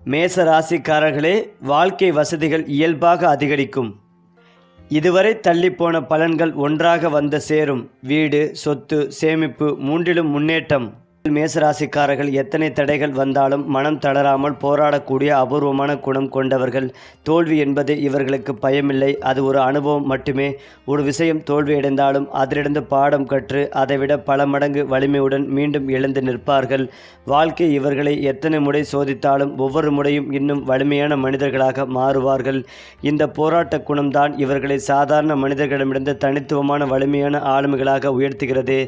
மேச ராசிக்காரர்களே, வாழ்க்கை வசதிகள் இயல்பாக அதிகரிக்கும். இதுவரை தள்ளிப்போன பலன்கள் ஒன்றாக வந்து சேரும். வீடு, சொத்து, சேமிப்பு மூன்றிலும் முன்னேற்றம். மேசராசிக்காரர்கள் எத்தனை தடைகள் வந்தாலும் மனம் தளராமல் போராடக்கூடிய அபூர்வமான குணம் கொண்டவர்கள். தோல்வி என்பது இவர்களுக்கு பயமில்லை, அது ஒரு அனுபவம் மட்டுமே. ஒரு விஷயம் தோல்வியடைந்தாலும் அதிலிருந்து பாடம் கற்று அதைவிட பல மடங்கு வலிமையுடன் மீண்டும் எழுந்து நிற்பார்கள். வாழ்க்கை இவர்களை எத்தனை முறை சோதித்தாலும் ஒவ்வொரு முறையும் இன்னும் வலிமையான மனிதர்களாக மாறுவார்கள். இந்த போராட்ட குணம்தான் இவர்களை சாதாரண மனிதர்களிடமிருந்து தனித்துவமான வலிமையான ஆளுமைகளாக உயர்த்துகிறது.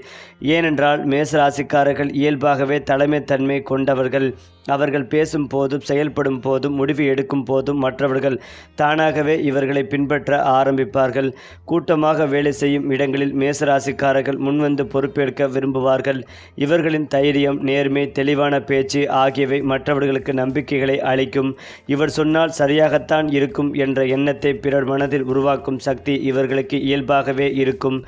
ஏனென்றால் மேசராசிக்காரர்கள் இயல்பாகவே தலைமைத்தன்மை கொண்டவர்கள். அவர்கள் பேசும் போதும் செயல்படும் போதும் முடிவு எடுக்கும் போதும் மற்றவர்கள் தானாகவே இவர்களை பின்பற்ற ஆரம்பிப்பார்கள். கூட்டமாக வேலை செய்யும் இடங்களில் மேசராசிக்காரர்கள் முன்வந்து பொறுப்பேற்க விரும்புவார்கள். இவர்களின் தைரியம், நேர்மை, தெளிவான பேச்சு ஆகியவை மற்றவர்களுக்கு நம்பிக்கைகளை அளிக்கும். இவர் சொன்னால் சரியாகத்தான் இருக்கும் என்ற எண்ணத்தை பிறர் மனதில் உருவாக்கும் சக்தி இவர்களுக்கு இயல்பாகவே இருக்கும்.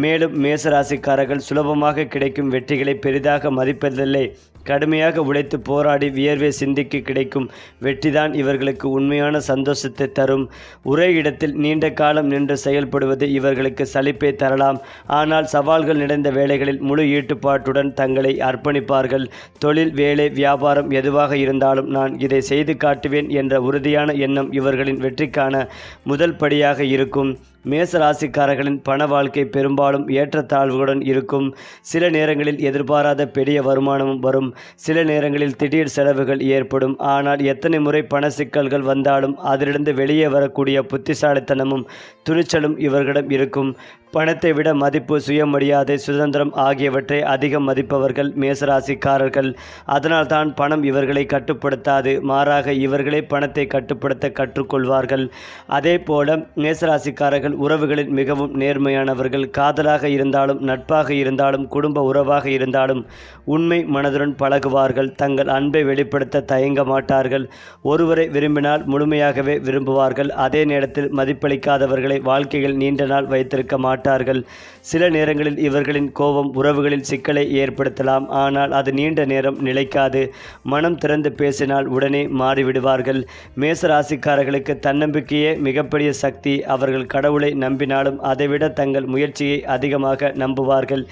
மேலும் மேசராசிக்காரர்கள் சுலபமாக கிடைக்கும் வெற்றிகளை பெரிதாக மதிப்பதில்லை. கடுமையாக உழைத்து போராடி வியர்வை சிந்திக்கு கிடைக்கும் வெற்றிதான் இவர்களுக்கு உண்மையான சந்தோஷத்தை தரும். ஒரே இடத்தில் நீண்ட காலம் நின்று செயல்படுவது இவர்களுக்கு சலிப்பை தரலாம். ஆனால் சவால்கள் நிறைந்த வேலைகளில் முழு ஈடுபாட்டுடன் தங்களை அர்ப்பணிப்பார்கள். தொழில், வேலை, வியாபாரம் எதுவாக இருந்தாலும் நான் இதை செய்து காட்டுவேன் என்ற உறுதியான எண்ணம் இவர்களின் வெற்றிக்கான முதல் படியாக இருக்கும். மேசராசிக்காரர்களின் பண வாழ்க்கை பெரும்பாலும் ஏற்றத்தாழ்வுகளுடன் இருக்கும். சில நேரங்களில் எதிர்பாராத பெரிய வருமானமும் வரும். சில நேரங்களில் திடீர் செலவுகள் ஏற்படும். ஆனால் எத்தனை முறை பண சிக்கல்கள் வந்தாலும் அதிலிருந்து வெளியே வரக்கூடிய புத்திசாலித்தனமும் துணிச்சலும் இவர்களிடம் இருக்கும். பணத்தை விட மதிப்பு, சுயமரியாதை, சுதந்திரம் ஆகியவற்றை அதிகம் மதிப்பவர்கள் மேசராசிக்காரர்கள். அதனால்தான் பணம் இவர்களை கட்டுப்படுத்தாது, மாறாக இவர்களே பணத்தை கட்டுப்படுத்த கற்றுக்கொள்வார்கள். அதே போல மேசராசிக்காரர்கள் உறவுகளில் மிகவும் நேர்மையானவர்கள். காதலாக இருந்தாலும், நட்பாக இருந்தாலும், குடும்ப உறவாக இருந்தாலும் உண்மை மனதுடன் பழகுவார்கள். தங்கள் அன்பை வெளிப்படுத்த தயங்க மாட்டார்கள். ஒருவரை விரும்பினால் முழுமையாகவே விரும்புவார்கள். அதே நேரத்தில் மதிப்பளிக்காதவர்களை வாழ்க்கையில் நீண்ட நாள் வைத்திருக்க மாட்டார்கள். சில நேரங்களில் இவர்களின் கோபம் உறவுகளில் சிக்கலை ஏற்படுத்தலாம். ஆனால் அது நீண்ட நேரம் நிலைக்காது. மனம் திறந்து பேசினால் உடனே மாறிவிடுவார்கள். மேசராசிக்காரர்களுக்கு தன்னம்பிக்கையே மிகப்பெரிய சக்தி. அவர்கள் கடவுளை நம்பினாலும் அதைவிட தங்கள் முயற்சியை அதிகமாக நம்புவார்கள்.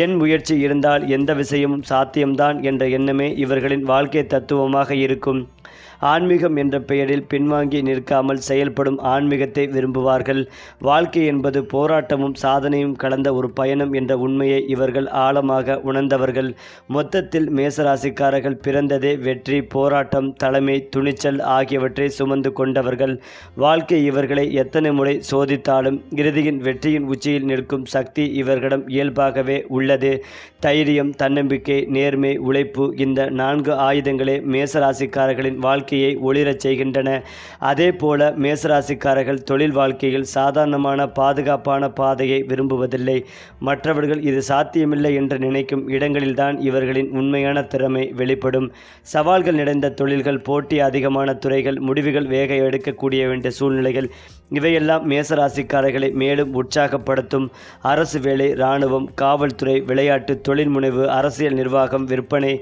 என் முயற்சி இருந்தால் எந்த விஷயமும் சாத்தியம்தான் என்ற எண்ணமே இவர்களின் வாழ்க்கை தத்துவமாக இருக்கும். ஆன்மீகம் என்ற பெயரில் பின்வாங்கி நிற்காமல் செயல்படும் ஆன்மீகத்தை விரும்புவார்கள். வாழ்க்கை என்பது போராட்டமும் சாதனையும் கலந்த ஒரு பயணம் என்ற உண்மையை இவர்கள் ஆழமாக உணர்ந்தவர்கள். மொத்தத்தில் மேசராசிக்காரர்கள் பிறந்ததே வெற்றி, போராட்டம், தலைமை, துணிச்சல் ஆகியவற்றை சுமந்து கொண்டவர்கள். வாழ்க்கை இவர்களை எத்தனை முறை சோதித்தாலும் இறுதியின் வெற்றியின் உச்சியில் நிற்கும் சக்தி இவர்களிடம் இயல்பாகவே உள்ளது. தைரியம், தன்னம்பிக்கை, நேர்மை, உழைப்பு, இந்த 4 ஆயுதங்களே மேசராசிக்காரர்களின் வாழ்க்கையை ஒளிரச் செய்கின்றன. அதே போல மேசராசிக்காரர்கள் தொழில் வாழ்க்கையில் சாதாரணமான பாதுகாப்பான பாதையை விரும்புவதில்லை. மற்றவர்கள் இது சாத்தியமில்லை என்று நினைக்கும் இடங்களில்தான் இவர்களின் உண்மையான திறமை வெளிப்படும். சவால்கள் நிறைந்த தொழில்கள், போட்டி அதிகமான துறைகள், முடிவுகள் வேக எடுக்கக்கூடிய வேண்டிய சூழ்நிலைகள், இவையெல்லாம் மேசராசிக்காரர்களை மேலும் உற்சாகப்படுத்தும். அரசு வேலை, இராணுவம், காவல்துறை, விளையாட்டு, தொழில் முனைவு, அரசியல் நிர்வாகம், விற்பனை,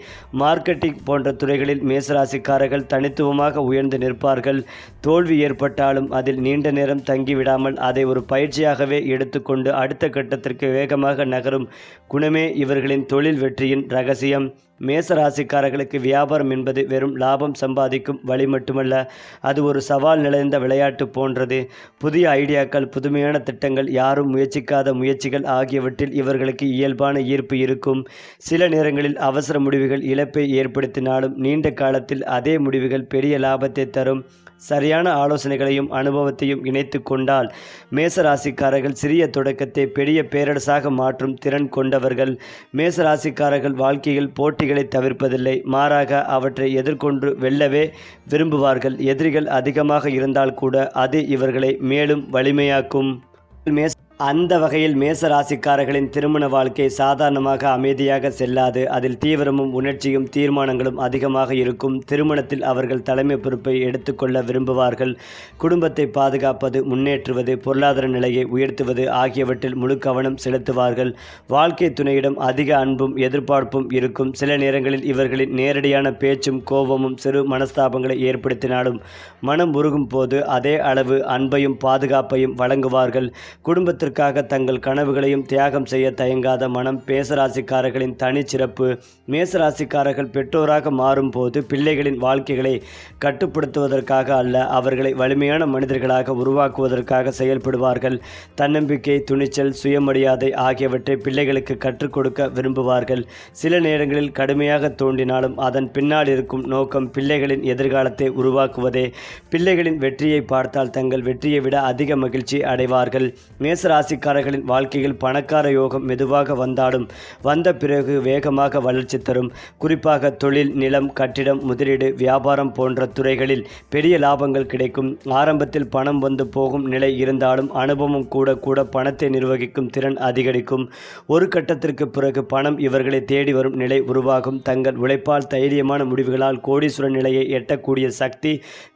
மார்க்கெட்டிங் போன்ற துறைகளில் மேசராசிக்காரர்கள் தனித்துவமாக உயர்ந்து நிற்பார்கள். தோல்வி ஏற்பட்டாலும் அதில் நீண்ட நேரம் தங்கிவிடாமல் அதை ஒரு பயிற்சியாகவே எடுத்துக்கொண்டு அடுத்த கட்டத்திற்கு வேகமாக நகரும் குணமே இவர்களின் தொழில் வெற்றியின் இரகசியம். மேசராசிக்காரர்களுக்கு வியாபாரம் என்பது வெறும் லாபம் சம்பாதிக்கும் வழி மட்டுமல்ல, அது ஒரு சவால் நிறைந்த விளையாட்டு போன்றது. புதிய ஐடியாக்கள், புதுமையான திட்டங்கள், யாரும் முயற்சிக்காத முயற்சிகள் ஆகியவற்றில் இவர்களுக்கு இயல்பான ஈர்ப்பு இருக்கும். சில நேரங்களில் அவசர முடிவுகள் இழப்பை ஏற்படுத்தினாலும் நீண்ட காலத்தில் அதே முடிவுகள் பெரிய லாபத்தை தரும். சரியான ஆலோசனைகளையும் அனுபவத்தையும் இணைத்து கொண்டால் மேசராசிக்காரர்கள் சிறிய தொடக்கத்தை பெரிய பேரரசாக மாற்றும் திறன் கொண்டவர்கள். மேசராசிக்காரர்கள் வாழ்க்கையில் போட்டிகளை தவிர்ப்பதில்லை, மாறாக அவற்றை எதிர்கொண்டு வெல்லவே விரும்புவார்கள். எதிரிகள் அதிகமாக இருந்தால் கூட அது இவர்களை மேலும் வலிமையாக்கும். அந்த வகையில் மேச ராசிக்காரர்களின் திருமண வாழ்க்கை சாதாரணமாக அமைதியாக செல்லாது. அதில் தீவிரமும் உணர்ச்சியும் தீர்மானங்களும் அதிகமாக இருக்கும். திருமணத்தில் அவர்கள் தலைமை பொறுப்பை எடுத்துக்கொள்ள விரும்புவார்கள். குடும்பத்தை பாதுகாப்பது, முன்னேற்றுவது, பொருளாதார நிலையை உயர்த்துவது ஆகியவற்றில் முழு கவனம் செலுத்துவார்கள். வாழ்க்கை துணையிடம் அதிக அன்பும் எதிர்பார்ப்பும் இருக்கும். சில நேரங்களில் இவர்களின் நேரடியான பேச்சும் கோபமும் சிறு மனஸ்தாபங்களை ஏற்படுத்தினாலும் மனம் உருகும் போது அதே அளவு அன்பையும் பாதுகாப்பையும் வழங்குவார்கள். குடும்பத்திற்காக தங்கள் கனவுகளையும் தியாகம் செய்ய தயங்காத மனம் மேசராசிக்காரர்களின் தனிச்சிறப்பு. மேசராசிக்காரர்கள் பெற்றோராக மாறும் போது பிள்ளைகளின் வாழ்க்கைகளை கட்டுப்படுத்துவதற்காக அல்ல, அவர்களை வலிமையான மனிதர்களாக உருவாக்குவதற்காக செயல்படுவார்கள். தன்னம்பிக்கை, துணிச்சல், சுயமரியாதை ஆகியவற்றை பிள்ளைகளுக்கு கற்றுக் கொடுக்க விரும்புவார்கள். சில நேரங்களில் கடுமையாக தோன்றினாலும் அதன் பின்னால் இருக்கும் நோக்கம் பிள்ளைகளின் எதிர்காலத்தை உருவாக்குவதே. பிள்ளைகளின் வெற்றியை பார்த்தால் தங்கள் வெற்றியை விட அதிக மகிழ்ச்சி அடைவார்கள். மேசராசிக்காரர்களின் வாழ்க்கையில் பணக்கார யோகம் மெதுவாக வந்தாலும் வந்த பிறகு வேகமாக வளர்ச்சி தரும். குறிப்பாக தொழில், நிலம், கட்டிடம், முதலீடு, வியாபாரம் போன்ற துறைகளில் பெரிய லாபங்கள் கிடைக்கும். ஆரம்பத்தில் பணம் வந்து போகும் நிலை இருந்தாலும் அனுபவம் கூட கூட பணத்தை நிர்வகிக்கும் திறன் அதிகரிக்கும். ஒரு கட்டத்திற்கு பிறகு பணம் இவர்களை தேடி வரும் நிலை உருவாகும். தங்கள் உழைப்பால், தைரியமான முடிவுகளால் கோடீஸ்வர நிலையை எட்டக்கூடிய சக்தி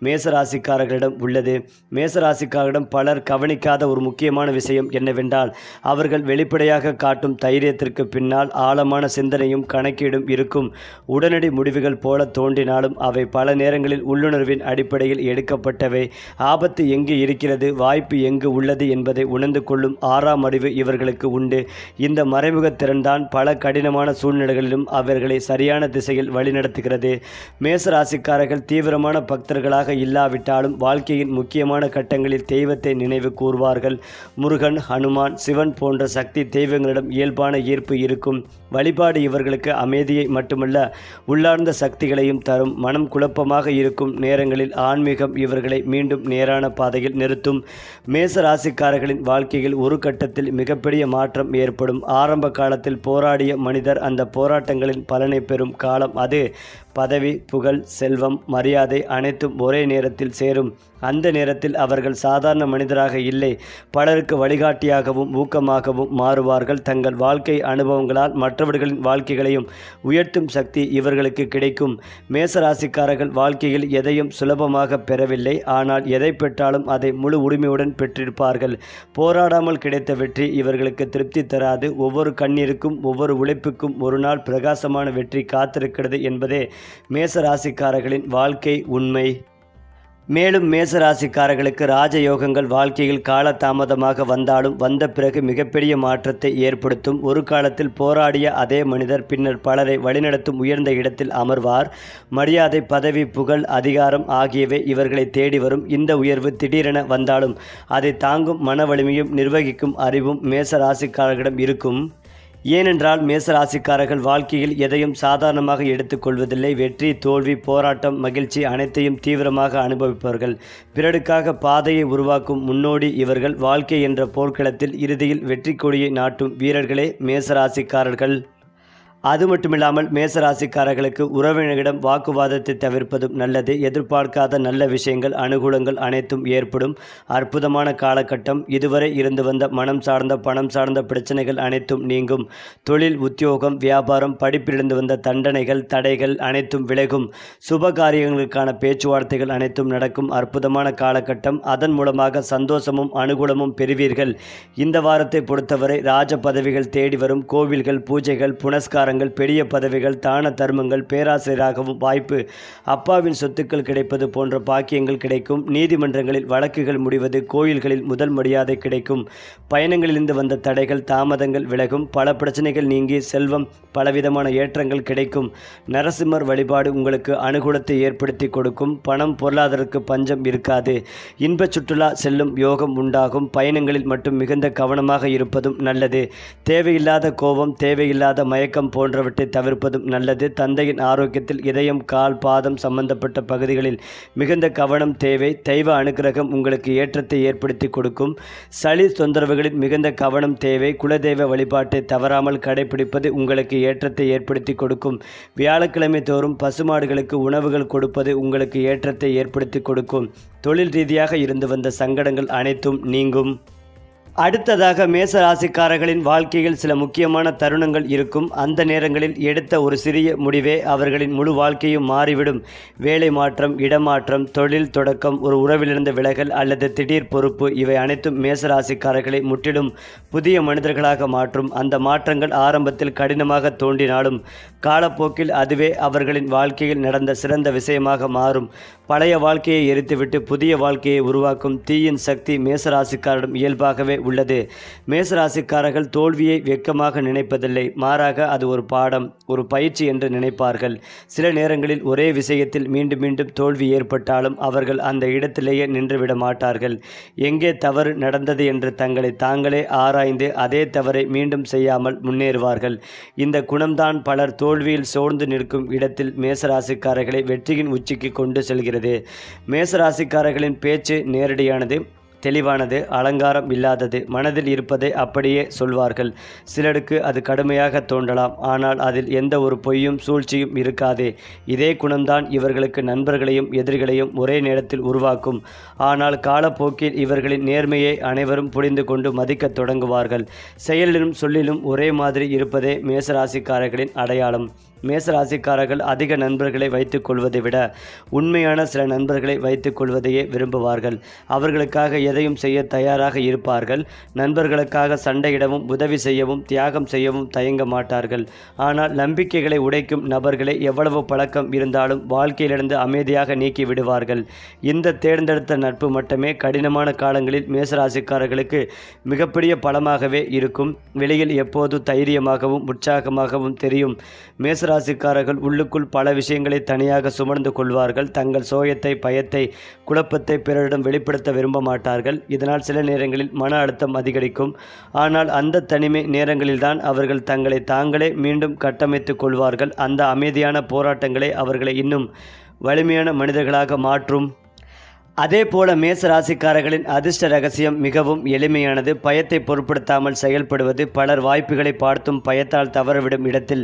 மேசராசிக்காரர்களிடம் உள்ளது. மேசராசிக்காரர்களிடம் பலர் கவனிக்காத ஒரு முக்கியமான விஷயம் என்னவென்றால் அவர்கள் வெளிப்படையாக காட்டும் தைரியத்திற்கு பின்னால் ஆழமான சிந்தனையும் கணக்கீடும் இருக்கும். உடனடி முடிவுகள் போல தோன்றினாலும் அவை பல நேரங்களில் உள்ளுணர்வின் அடிப்படையில் எடுக்கப்பட்டவை. ஆபத்து எங்கு இருக்கிறது, வாய்ப்பு எங்கு உள்ளது என்பதை உணர்ந்து கொள்ளும் ஆறாம் அறிவு இவர்களுக்கு உண்டு. இந்த மறைமுக திறன்தான் பல கடினமான சூழ்நிலைகளிலும் அவர்களை சரியான திசையில் வழிநடத்துகிறது. மேசராசிக்காரர்கள் தீவிரமான பக்தர்களாக இல்லாவிட்டாலும் வாழ்க்கையின் முக்கியமான கட்டங்களில் தெய்வத்தை நினைவு கூர்வார்கள். முருகன், ஹனுமான், சிவன் போன்ற சக்தி தெய்வங்களிடம் இயல்பான ஈர்ப்பு இருக்கும். வழிபாடு இவர்களுக்கு அமைதியை மட்டுமல்ல, உள்ளார்ந்த சக்திகளையும் தரும். மனம் குழப்பமாக இருக்கும் நேரங்களில் ஆன்மீகம் இவர்களை மீண்டும் நேரான பாதையில் நிறுத்தும். மேச ராசிக்காரர்களின் வாழ்க்கையில் ஒரு கட்டத்தில் மிகப்பெரிய மாற்றம் ஏற்படும். ஆரம்ப காலத்தில் போராடிய மனிதர் அந்த போராட்டங்களின் பலனை பெறும் காலம் அது. பதவி, புகழ், செல்வம், மரியாதை அனைத்தும் ஒரே நேரத்தில் சேரும். அந்த நேரத்தில் அவர்கள் சாதாரண மனிதராக இல்லை, பலருக்கு வழிகாட்டியாகவும் ஊக்கமாகவும் மாறுவார்கள். தங்கள் வாழ்க்கை அனுபவங்களால் மற்றவர்களின் வாழ்க்கைகளையும் உயர்த்தும் சக்தி இவர்களுக்கு கிடைக்கும். மேசராசிக்காரர்கள் வாழ்க்கையில் எதையும் சுலபமாக பெறவில்லை, ஆனால் எதை பெற்றாலும் அதை முழு உரிமையுடன் பெற்றிருப்பார்கள். போராடாமல் கிடைத்த வெற்றி இவர்களுக்கு திருப்தி தராது. ஒவ்வொரு கண்ணீருக்கும், ஒவ்வொரு உழைப்புக்கும் ஒரு நாள் பிரகாசமான வெற்றி காத்திருக்கிறது என்பதே மேசராசிக்காரர்களின் வாழ்க்கை உண்மை. மேலும் மேசராசிக்காரர்களுக்கு ராஜயோகங்கள் வாழ்க்கையில் காலதாமதமாக வந்தாலும் வந்த பிறகு மிகப்பெரிய மாற்றத்தை ஏற்படுத்தும். ஒரு காலத்தில் போராடிய அதே மனிதர் பின்னர் பலரை வழிநடத்தும் உயர்ந்த இடத்தில் அமர்வார். மரியாதை, பதவி, புகழ், அதிகாரம் ஆகியவை இவர்களை தேடி வரும். இந்த உயர்வு திடீரென வந்தாலும் அதை தாங்கும் மன வலிமையும் நிர்வகிக்கும் அறிவும் மேசராசிக்காரர்களிடம் இருக்கும். ஏனென்றால் மேசராசிக்காரர்கள் வாழ்க்கையில் எதையும் சாதாரணமாக எடுத்துக்கொள்வதில்லை. வெற்றி, தோல்வி, போராட்டம், மகிழ்ச்சி அனைத்தையும் தீவிரமாக அனுபவிப்பவர்கள். பிறருக்காக பாதையை உருவாக்கும் முன்னோடி இவர்கள். வாழ்க்கை என்ற போர்க்களத்தில் இறுதியில் வெற்றி கொடியை நாட்டும் வீரர்களே மேசராசிக்காரர்கள். அது மட்டுமில்லாமல் மேசராசிக்காரர்களுக்கு உறவினர்களிடம் வாக்குவாதத்தை தவிர்ப்பதும் நல்லது. எதிர்பார்க்காத நல்ல விஷயங்கள், அனுகூலங்கள் அனைத்தும் ஏற்படும் அற்புதமான காலகட்டம். இதுவரை இருந்து வந்த மனம் சார்ந்த, பணம் சார்ந்த பிரச்சனைகள் அனைத்தும் நீங்கும். தொழில், உத்தியோகம், வியாபாரம், படிப்பிலிருந்து வந்த தண்டனைகள், தடைகள் அனைத்தும் விலகும். சுப காரியங்களுக்கான பேச்சுவார்த்தைகள் அனைத்தும் நடக்கும் அற்புதமான காலகட்டம். அதன் மூலமாக சந்தோஷமும் அனுகூலமும் பெறுவீர்கள். இந்த வாரத்தை பொறுத்தவரை ராஜ பதவிகள் தேடி வரும். கோவில்கள், பூஜைகள், புனஸ்கார, பெரிய பதவிகள், தான தர்மங்கள், பேராசிரியராகவும் வாய்ப்பு, அப்பாவின் சொத்துக்கள் கிடைப்பது போன்ற பாக்கியங்கள் கிடைக்கும். நீதிமன்றங்களில் வழக்குகள் முடிவது, கோயில்களில் முதல் மரியாதை கிடைக்கும். பயணங்களிலிருந்து வந்த தடைகள், தாமதங்கள் விலகும். பல பிரச்சனைகள் நீங்கி செல்வம், பலவிதமான ஏற்றங்கள் கிடைக்கும். நரசிம்மர் வழிபாடு உங்களுக்கு அனுகூலத்தை ஏற்படுத்தி கொடுக்கும். பணம், பொருளாதாரத்துக்கு பஞ்சம் இருக்காது. இன்ப சுற்றுலா செல்லும் யோகம் உண்டாகும். பயணங்களில் மட்டும் மிகுந்த கவனமாக இருப்பதும் நல்லது. தேவையில்லாத கோபம், தேவையில்லாத மயக்கம் போன்றவற்றை தவிர்ப்பதும் நல்லது. தந்தையின் ஆரோக்கியத்தில் இதயம், கால், பாதம் சம்பந்தப்பட்ட பகுதிகளில் மிகுந்த கவனம் தேவை. தெய்வ அனுக்கிரகம் உங்களுக்கு ஏற்றத்தை ஏற்படுத்தி கொடுக்கும். சளி தொந்தரவுகளில் மிகுந்த கவனம் தேவை. குலதெய்வ வழிபாட்டை தவறாமல் கடைபிடிப்பது உங்களுக்கு ஏற்றத்தை ஏற்படுத்தி கொடுக்கும். வியாழக்கிழமை தோறும் பசுமாடுகளுக்கு உணவுகள் கொடுப்பது உங்களுக்கு ஏற்றத்தை ஏற்படுத்தி கொடுக்கும். தொழில் ரீதியாக இருந்து வந்த சங்கடங்கள் அனைத்தும் நீங்கும். அடுத்ததாக மேச ராசிக்காரர்களின் வாழ்க்கையில் சில முக்கியமான தருணங்கள் இருக்கும். அந்த நேரங்களில் எடுத்த ஒரு சிறிய முடிவே அவர்களின் முழு வாழ்க்கையும் மாறிவிடும். வேலை மாற்றம், இடமாற்றம், தொழில் தொடக்கம், ஒரு உறவிலிருந்து விலகல் அல்லது திடீர் பொறுப்பு, இவை அனைத்தும் மேச ராசிக்காரர்களை முற்றிலும் புதிய மனிதர்களாக மாற்றும். அந்த மாற்றங்கள் ஆரம்பத்தில் கடினமாக தோன்றினாலும் காலப்போக்கில் அதுவே அவர்களின் வாழ்க்கையில் நடந்த சிறந்த விஷயமாக மாறும். பழைய வாழ்க்கையை எரித்துவிட்டு புதிய வாழ்க்கையை உருவாக்கும் தீயின் சக்தி மேசராசிக்காரிடம் இயல்பாகவே உள்ளது. மேசராசிக்காரர்கள் தோல்வியை வெட்கமாக நினைப்பதில்லை, மாறாக அது ஒரு பாடம், ஒரு பயிற்சி என்று நினைப்பார்கள். சில நேரங்களில் ஒரே விஷயத்தில் மீண்டும் மீண்டும் தோல்வி ஏற்பட்டாலும் அவர்கள் அந்த இடத்திலேயே நின்றுவிட மாட்டார்கள். எங்கே தவறு நடந்தது என்று தங்களை தாங்களே ஆராய்ந்து அதே தவறை மீண்டும் செய்யாமல் முன்னேறுவார்கள். இந்த குணம்தான் பலர் தோல்வியில் சோர்ந்து நிற்கும் இடத்தில் மேசராசிக்காரர்களை வெற்றியின் உச்சிக்கு கொண்டு செல்கிறது. மேசராசிக்காரர்களின் பேச்சு நேரடியானது, தெளிவானது, அலங்காரம் இல்லாதது. மனதில் இருப்பதை அப்படியே சொல்வார்கள். சிலருக்கு அது கடுமையாக தோன்றலாம், ஆனால் அதில் எந்த ஒரு பொய்யும் சூழ்ச்சியும் இருக்காது. இதே குணம்தான் இவர்களுக்கு நண்பர்களையும் எதிரிகளையும் ஒரே நேரத்தில் உருவாக்கும். ஆனால் காலப்போக்கில் இவர்களின் நேர்மையை அனைவரும் புரிந்து கொண்டு மதிக்கத் தொடங்குவார்கள். செயலிலும் சொல்லிலும் ஒரே மாதிரி இருப்பதே மேசராசிக்காரர்களின் அடையாளம். மேசராசிக்காரர்கள் அதிக நண்பர்களை வைத்துக் கொள்வதை விட உண்மையான சில நண்பர்களை வைத்துக் கொள்வதையே விரும்புவார்கள். அவர்களுக்காக எதையும் செய்ய தயாராக இருப்பார்கள். நண்பர்களுக்காக சண்டையிடவும் உதவி செய்யவும் தியாகம் செய்யவும் தயங்க மாட்டார்கள். ஆனால் நம்பிக்கைகளை உடைக்கும் நபர்களை எவ்வளவு பழக்கம் இருந்தாலும் வாழ்க்கையிலிருந்து அமைதியாக நீக்கி விடுவார்கள். இந்த தேர்ந்தெடுத்த நட்பு மட்டுமே கடினமான காலங்களில் மேசராசிக்காரர்களுக்கு மிகப்பெரிய பலமாகவே இருக்கும். வெளியில் எப்போது தைரியமாகவும் உற்சாகமாகவும் தெரியும். மேசராசிக்காரர்கள் உள்ளுக்குள் பல விஷயங்களை தனியாக சுமந்து கொள்வார்கள். தங்கள் சோயத்தை, பயத்தை, குழப்பத்தை பிறரிடம் வெளிப்படுத்த விரும்ப மாட்டார்கள். இதனால் சில நேரங்களில் மன அழுத்தம் அதிகரிக்கும். ஆனால் அந்த தனிமை நேரங்களில்தான் அவர்கள் தங்களை தாங்களே மீண்டும் கட்டமைத்துக் கொள்வார்கள். அந்த அமைதியான போராட்டங்களே அவர்களை இன்னும் வலிமையான மனிதர்களாக மாற்றும். அதே போல மேசராசிக்காரர்களின் அதிர்ஷ்ட ரகசியம் மிகவும் எளிமையானது. பயத்தை பொருட்படுத்தாமல் செயல்படுவது. பலர் வாய்ப்புகளை பார்த்தும் பயத்தால் தவறவிடும் இடத்தில்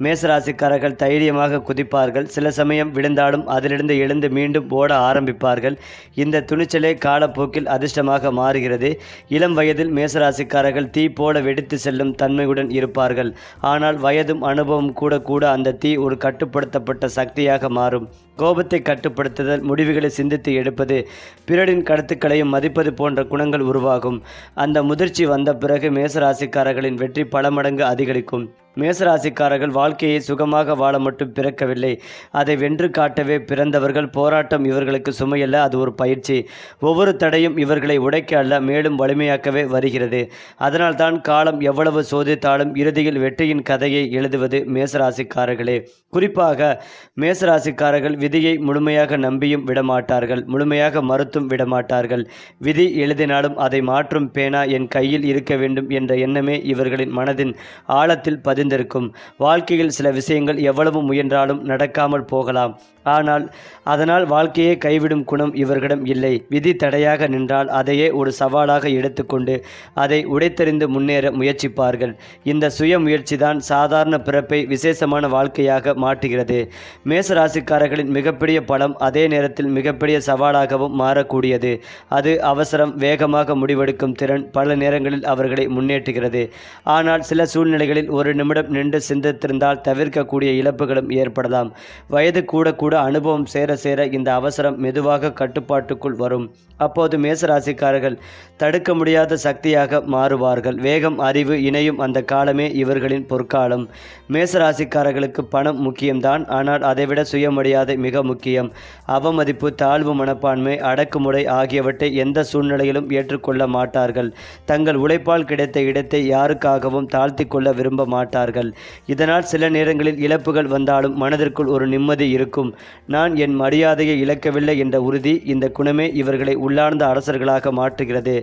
மேசராசிக்காரர்கள் தைரியமாக குதிப்பார்கள். சில சமயம் விழுந்தாலும் அதிலிருந்து எழுந்து மீண்டும் ஓட ஆரம்பிப்பார்கள். இந்த துணிச்சலே காலப்போக்கில் அதிர்ஷ்டமாக மாறுகிறது. இளம் வயதில் மேசராசிக்காரர்கள் தீ போல வெடித்து செல்லும் தன்மையுடன் இருப்பார்கள். ஆனால் வயதும் அனுபவம் கூட கூட அந்த தீ ஒரு கட்டுப்படுத்தப்பட்ட சக்தியாக மாறும். கோபத்தை கட்டுப்படுத்துதல், முடிவுகளை சிந்தித்து எடுப்பது, பிறரின் கருத்துக்களையும் மதிப்பது போன்ற குணங்கள் உருவாகும். அந்த முதிர்ச்சி வந்த பிறகு மேசராசிக்காரர்களின் வெற்றி பல மடங்கு அதிகரிக்கும். மேசராசிக்காரர்கள் வாழ்க்கையை சுகமாக வாழ மட்டும் பிறக்கவில்லை, அதை வென்று காட்டவே பிறந்தவர்கள். போராட்டம் இவர்களுக்கு சுமையல்ல, அது ஒரு பயிற்சி. ஒவ்வொரு தடையும் இவர்களை உடைக்க அல்ல, மேலும் வலிமையாக்கவே வருகிறது. அதனால்தான் காலம் எவ்வளவு சோதித்தாலும் இறுதியில் வெற்றியின் கதையை எழுதுவது மேசராசிக்காரர்களே. குறிப்பாக மேசராசிக்காரர்கள் விதியை முழுமையாக நம்பியும் விடமாட்டார்கள், முழுமையாக மறுத்தும் விடமாட்டார்கள். விதி எழுதினாலும் அதை மாற்றும் பேனா என் கையில் இருக்க வேண்டும் என்ற எண்ணமே இவர்களின் மனதின் ஆழத்தில் பதிந்திருக்கும். வாழ்க்கையில் சில விஷயங்கள் எவ்வளவு முயன்றாலும் நடக்காமல் போகலாம், ஆனால் அதனால் வாழ்க்கையை கைவிடும் குணம் இவர்களிடம் இல்லை. விதி தடையாக நின்றால் அதையே ஒரு சவாலாக எடுத்துக்கொண்டு அதை உடைத்தெறிந்து முன்னேற முயற்சிப்பார்கள். இந்த சுய முயற்சிதான் சாதாரண பிறப்பை விசேஷமான வாழ்க்கையாக மாற்றுகிறது. மேசராசிக்காரர்களின் மிகப்பெரிய பலம் அதே நேரத்தில் மிகப்பெரிய சவாலாகவும் மாறக்கூடியது. அது அவசரம், வேகமாக முடிவெடுக்கும் திறன் பல நேரங்களில் அவர்களை முன்னேற்றுகிறது. ஆனால் சில சூழ்நிலைகளில் ஒரு நிமிடம் நின்று சிந்தித்திருந்தால் தவிர்க்கக்கூடிய இழப்புகளும் ஏற்படலாம். வயது கூட கூட அனுபவம் சேர சேர இந்த அவசரம் மெதுவாக கட்டுப்பாட்டுக்குள் வரும். அப்போது மேசராசிக்காரர்கள் தடுக்க முடியாத சக்தியாக மாறுவார்கள். வேகம், அறிவு இணையும் அந்த காலமே இவர்களின் பொற்காலம். மேசராசிக்காரர்களுக்கு பணம் முக்கியம்தான், ஆனால் அதைவிட சுயமரியாதை மிக முக்கியம். அவமதிப்பு, தாழ்வு மனப்பான்மை, அடக்குமுறை ஆகியவற்றை எந்த சூழ்நிலையிலும் ஏற்றுக்கொள்ள மாட்டார்கள். தங்கள் உழைப்பால் கிடைத்த இடத்தை யாருக்காகவும் தாழ்த்தி கொள்ள விரும்ப மாட்டார்கள். இதனால் சில நேரங்களில் இழப்புகள் வந்தாலும் மனதிற்குள் ஒரு நிம்மதி இருக்கும். நான் என் மரியாதையை இழக்கவில்லை என்ற உறுதி. இந்த குணமே இவர்களை உள்ளார்ந்த அரசர்களாக மாற்றுகிறது.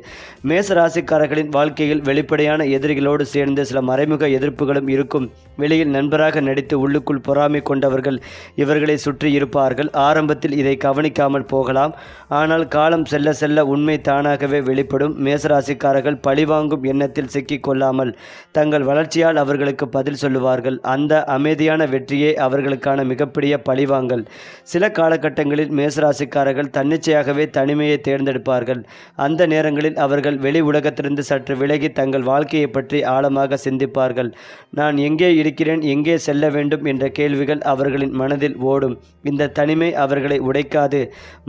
மேசராசிக்காரர்களின் வாழ்க்கையில் வெளிப்படையான எதிரிகளோடு சேர்ந்து சில மறைமுக எதிர்ப்புகளும் இருக்கும். வெளியில் நண்பராக நடித்து உள்ளுக்குள் பொறாமை கொண்டவர்கள் இவர்களை சுற்றி இருப்பார்கள். ஆரம்பத்தில் இதை கவனிக்காமல் போகலாம், ஆனால் காலம் செல்ல செல்ல உண்மை தானாகவே வெளிப்படும். மேசராசிக்காரர்கள் பழிவாங்கும் எண்ணத்தில் சிக்கிக் கொள்ளாமல் தங்கள் வளர்ச்சியால் அவர்களுக்கு பதில் சொல்லுவார்கள். அந்த அமைதியான வெற்றியே அவர்களுக்கான மிகப்பெரிய பழிவாங்கல். சில காலகட்டங்களில் மேசராசிக்காரர்கள் தன்னிச்சையாகவே தனிமையை தேர்ந்தெடுப்பார்கள். அந்த நேரங்களில் அவர்கள் வெளி உலகத்திலிருந்து சற்று விலகி தங்கள் வாழ்க்கையை பற்றி ஆழமாக சிந்திப்பார்கள். நான் எங்கே இருக்கிறேன், எங்கே செல்ல வேண்டும் என்ற கேள்விகள் அவர்களின் மனதில் ஓடும். இந்த தனிமை அவர்களை உடைக்காது,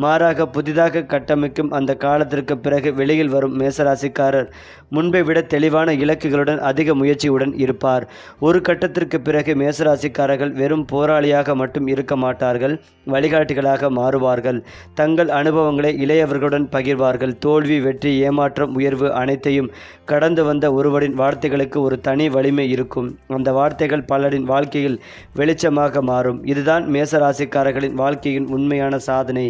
மாறாக புதிதாக கட்டமைக்கும். அந்த காலத்திற்கு பிறகு வெளியில் வரும் மேசராசிக்காரர் முன்பை விட தெளிவான இலக்குகளுடன் அதிக முயற்சியுடன் இருப்பார். ஒரு கட்டத்திற்கு பிறகு மேசராசிக்காரர்கள் வெறும் போராளியாக மட்டும் இருக்க மாட்டார்கள், வழிகாட்டிகளாக மாறுவார்கள். தங்கள் அனுபவங்களை இளையவர்களுடன் பகிர்வார்கள். தோல்வி, வெற்றி, ஏமாற்றம், உயர்வு அனைத்தையும் கடந்து வந்த ஒருவரின் வார்த்தைகளுக்கு ஒரு தனி வலிமை இருக்கும். அந்த வார்த்தைகள் பலரின் வாழ்க்கையில் வெளிச்சமாக மாறும். இதுதான் மேசராசிக்காரர்களின் வாழ்க்கையின் உண்மையான சாதனை.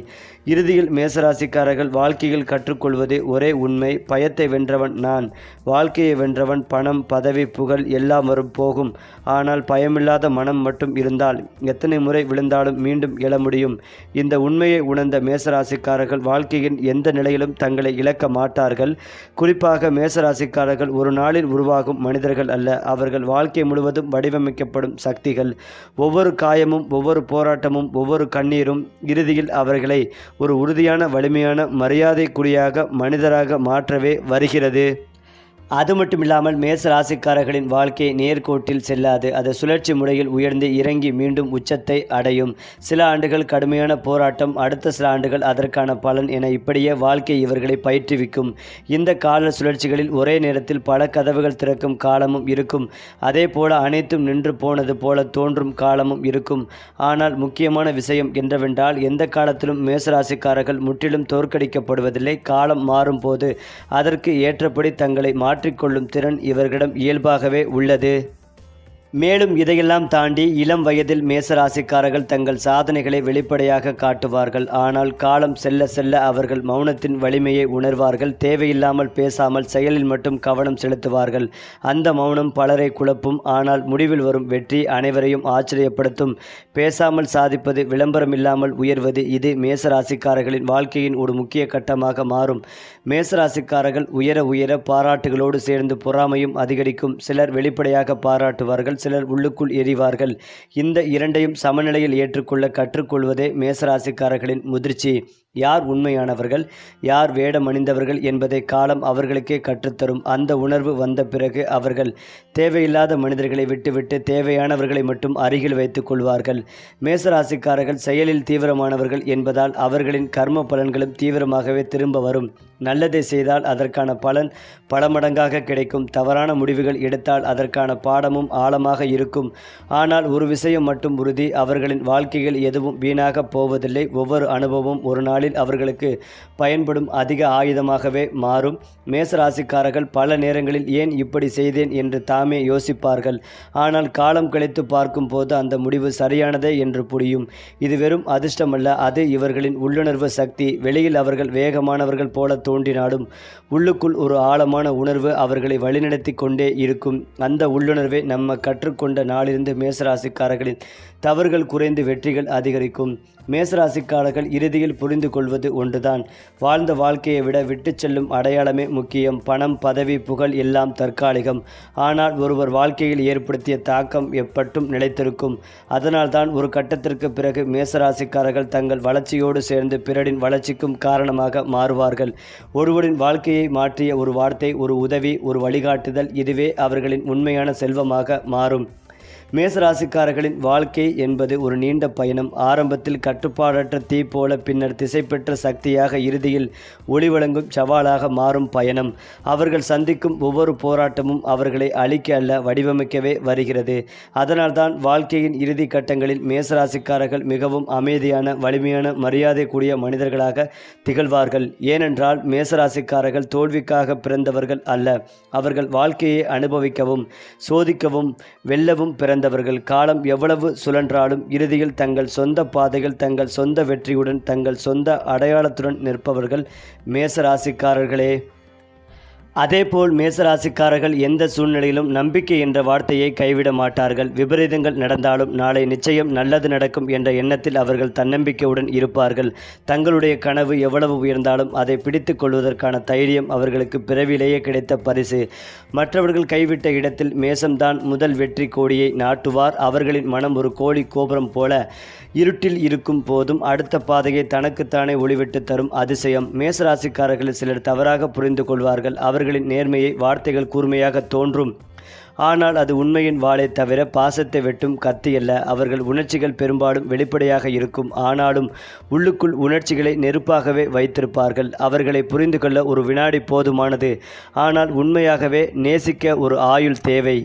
இறுதியில் மேசராசிக்காரர்கள் வாழ்க்கையில் கற்றுக்கொள்வது ஒரே உண்மை: பயத்தை வென்றவன் நான். வாழ்க்கையை வென்றவன் பணம், பதவி, புகழ் எல்லாம் வரும் போகும். ஆனால் பயமில்லாத மனம் மட்டும் இருந்தால் எத்தனை முறை விழுந்தாலும் மீண்டும் எழ முடியும். இந்த உண்மையை உணர்ந்த மேசராசிக்காரர்கள் வாழ்க்கையின் எந்த நிலையிலும் தங்களை இழக்க மாட்டார்கள். குறிப்பாக மேசராசிக்காரர்கள் ஒரு நாளில் உருவாகும் மனிதர்கள் அல்ல, அவர்கள் வாழ்க்கை முழுவதும் வடிவமைக்கப்படும் சக்திகள். ஒவ்வொரு காயமும், ஒவ்வொரு போராட்டமும், ஒவ்வொரு கண்ணீரும் இறுதியில் அவர்களை ஒரு உறுதியான, வலிமையான, மரியாதைக்குரியாக மனிதராக மாற்றவே வருகிறது. அது மட்டும் இல்லாமல் மேச ராசிக்காரர்களின் வாழ்க்கை நேர்கோட்டில் செல்லாது. அது சுழற்சி முறையில் உயர்ந்து இறங்கி மீண்டும் உச்சத்தை அடையும். சில ஆண்டுகள் கடுமையான போராட்டம், அடுத்த சில ஆண்டுகள் அதற்கான பலன் என இப்படியே வாழ்க்கை இவர்களை பயிற்றுவிக்கும். இந்த கால சுழற்சிகளில் ஒரே நேரத்தில் பல கதவுகள் திறக்கும் காலமும் இருக்கும். அதே போல அனைத்தும் நின்று போனது போல தோன்றும் காலமும் இருக்கும். ஆனால் முக்கியமான விஷயம் என்னவென்றால், எந்த காலத்திலும் மேசராசிக்காரர்கள் முற்றிலும் தோற்கடிக்கப்படுவதில்லை. காலம் மாறும் போது அதற்கு ஏற்றபடி தங்களை மாற்றிக்கொள்ளும் திறன் இவர்களிடம் இயல்பாகவே உள்ளது. மேலும் இதையெல்லாம் தாண்டி இளம் வயதில் மேசராசிக்காரர்கள் தங்கள் சாதனைகளை வெளிப்படையாக காட்டுவார்கள். ஆனால் காலம் செல்ல செல்ல அவர்கள் மௌனத்தின் வலிமையை உணர்வார்கள். தேவையில்லாமல் பேசாமல் செயலில் மட்டும் கவனம் செலுத்துவார்கள். அந்த மௌனம் பலரை குழப்பும். ஆனால் முடிவில் வரும் வெற்றி அனைவரையும் ஆச்சரியப்படுத்தும். பேசாமல் சாதிப்பது, விளம்பரமில்லாமல் உயர்வது, இது மேசராசிக்காரர்களின் வாழ்க்கையின் ஒரு முக்கிய கட்டமாக மாறும். மேசராசிக்காரர்கள் உயர உயர பாராட்டுகளோடு சேர்ந்து பொறாமையும் அதிகரிக்கும். சிலர் வெளிப்படையாக பாராட்டுவார்கள், சிலர் உள்ளுக்குள் எரிவார்கள். இந்த இரண்டையும் சமநிலையில் ஏற்றுக்கொள்ள கற்றுக்கொள்வதே மேசராசிக்காரர்களின் முதிர்ச்சி. யார் உண்மையானவர்கள், யார் வேடமணிந்தவர்கள் என்பதை காலம் அவர்களுக்கே கற்றுத்தரும். அந்த உணர்வு வந்த பிறகு அவர்கள் தேவையில்லாத மனிதர்களை விட்டுவிட்டு தேவையானவர்களை மட்டும் அருகில் வைத்துக் கொள்வார்கள். மேசராசிக்காரர்கள் செயலில் தீவிரமானவர்கள் என்பதால் அவர்களின் கர்ம பலன்களும் தீவிரமாகவே திரும்ப வரும். நல்லதை செய்தால் அதற்கான பலன் பல மடங்காக கிடைக்கும். தவறான முடிவுகள் எடுத்தால் அதற்கான பாடமும் ஆழமாக இருக்கும். ஆனால் ஒரு விஷயம் மட்டும் உறுதி: அவர்களின் வாழ்க்கையில் எதுவும் வீணாக போவதில்லை. ஒவ்வொரு அனுபவமும் ஒரு நாளில் அவர்களுக்கு பயன்படும் அதிக ஆயுதமாகவே மாறும். மேசராசிக்காரர்கள் பல நேரங்களில் ஏன் இப்படி செய்தேன் என்று தாமே யோசிப்பார்கள். ஆனால் காலம் கழித்து பார்க்கும் போது அந்த முடிவு சரியானதே என்று புரியும். இது வெறும் அதிர்ஷ்டமல்ல, அது இவர்களின் உள்ளுணர்வு சக்தி. வெளியில் அவர்கள் வேகமானவர்கள் போல தோன்றினாலும் உள்ளுக்குள் ஒரு ஆழமான உணர்வு அவர்களை வழிநடத்தி கொண்டே இருக்கும். அந்த உள்ளுணர்வை நம்ம கற்றுக்கொண்ட நாளிலிருந்து மேசராசிக்காரர்களின் தவறுகள் குறைந்து வெற்றிகள் அதிகரிக்கும். மேசராசிக்காரர்கள் இறுதியில் புரிந்து கொள்வது ஒன்றுதான்: வாழ்ந்த வாழ்க்கையை விட விட்டு செல்லும் அடையாளமே முக்கியம். பணம், பதவி, புகழ் எல்லாம் தற்காலிகம். ஆனால் ஒருவர் வாழ்க்கையில் ஏற்படுத்திய தாக்கம் எப்பட்டும் நிலைத்திருக்கும். அதனால்தான் ஒரு கட்டத்திற்கு பிறகு மேசராசிக்காரர்கள் தங்கள் வளர்ச்சியோடு சேர்ந்து பிறரின் வளர்ச்சிக்கும் காரணமாக மாறுவார்கள். ஒருவரின் வாழ்க்கையை மாற்றிய ஒரு வார்த்தை, ஒரு உதவி, ஒரு வழிகாட்டுதல், இதுவே அவர்களின் உண்மையான செல்வமாக மாறும். மேசராசிக்காரர்களின் வாழ்க்கை என்பது ஒரு நீண்ட பயணம். ஆரம்பத்தில் கட்டுப்பாடற்ற தீ போல, பின்னர் திசை பெற்ற சக்தியாக, இறுதியில் ஒளி வழங்கும் சவாலாக மாறும் பயணம். அவர்கள் சந்திக்கும் ஒவ்வொரு போராட்டமும் அவர்களை அழிக்க அல்ல, வடிவமைக்கவே வருகிறது. அதனால்தான் வாழ்க்கையின் இறுதி கட்டங்களில் மேசராசிக்காரர்கள் மிகவும் அமைதியான, வலிமையான, மரியாதைக்குரிய மனிதர்களாக திகழ்வார்கள். ஏனென்றால் மேசராசிக்காரர்கள் தோல்விக்காக பிறந்தவர்கள் அல்ல, அவர்கள் வாழ்க்கையை அனுபவிக்கவும், சோதிக்கவும், வெல்லவும் பிறந்தவர்கள். காலம் எவ்வளவு சுழன்றாலும் இறுதியில் தங்கள் சொந்த பாதைகள், தங்கள் சொந்த வெற்றியுடன், தங்கள் சொந்த அடையாளத்துடன் நிற்பவர்கள் மேசராசிக்காரர்களே. அதேபோல் மேசராசிக்காரர்கள் எந்த சூழ்நிலையிலும் நம்பிக்கை என்ற வார்த்தையை கைவிட மாட்டார்கள். விபரீதங்கள் நடந்தாலும் நாளை நிச்சயம் நல்லது நடக்கும் என்ற எண்ணத்தில் அவர்கள் தன்னம்பிக்கையுடன் இருப்பார்கள். தங்களுடைய கனவு எவ்வளவு உயர்ந்தாலும் அதை பிடித்து கொள்வதற்கான தைரியம் அவர்களுக்கு பிறவிலேயே கிடைத்த பரிசு. மற்றவர்கள் கைவிட்ட இடத்தில் மேசம்தான் முதல் வெற்றி கோடியை நாட்டுவார். அவர்களின் மனம் ஒரு கோழி கோபுரம் போல இருட்டில் இருக்கும் போதும் அடுத்த பாதையை தனக்குத்தானே ஒளிவிட்டு தரும் அதிசயம். மேசராசிக்காரர்களில் சிலர் தவறாக புரிந்து கொள்வார்கள். அவர்களின் நேர்மையை வார்த்தைகள் கூர்மையாக தோன்றும், ஆனால் அது உண்மையின் வாளை தவிர பாசத்தை வெட்டும் கத்தியல்ல. அவர்கள் உணர்ச்சிகள் பெரும்பாலும் வெளிப்படையாக இருக்கும், ஆனாலும் உள்ளுக்குள் உணர்ச்சிகளை நெருப்பாகவே வைத்திருப்பார்கள். அவர்களை புரிந்து கொள்ள ஒரு வினாடி போதுமானது, ஆனால் உண்மையாகவே நேசிக்க ஒரு ஆயுள் தேவை.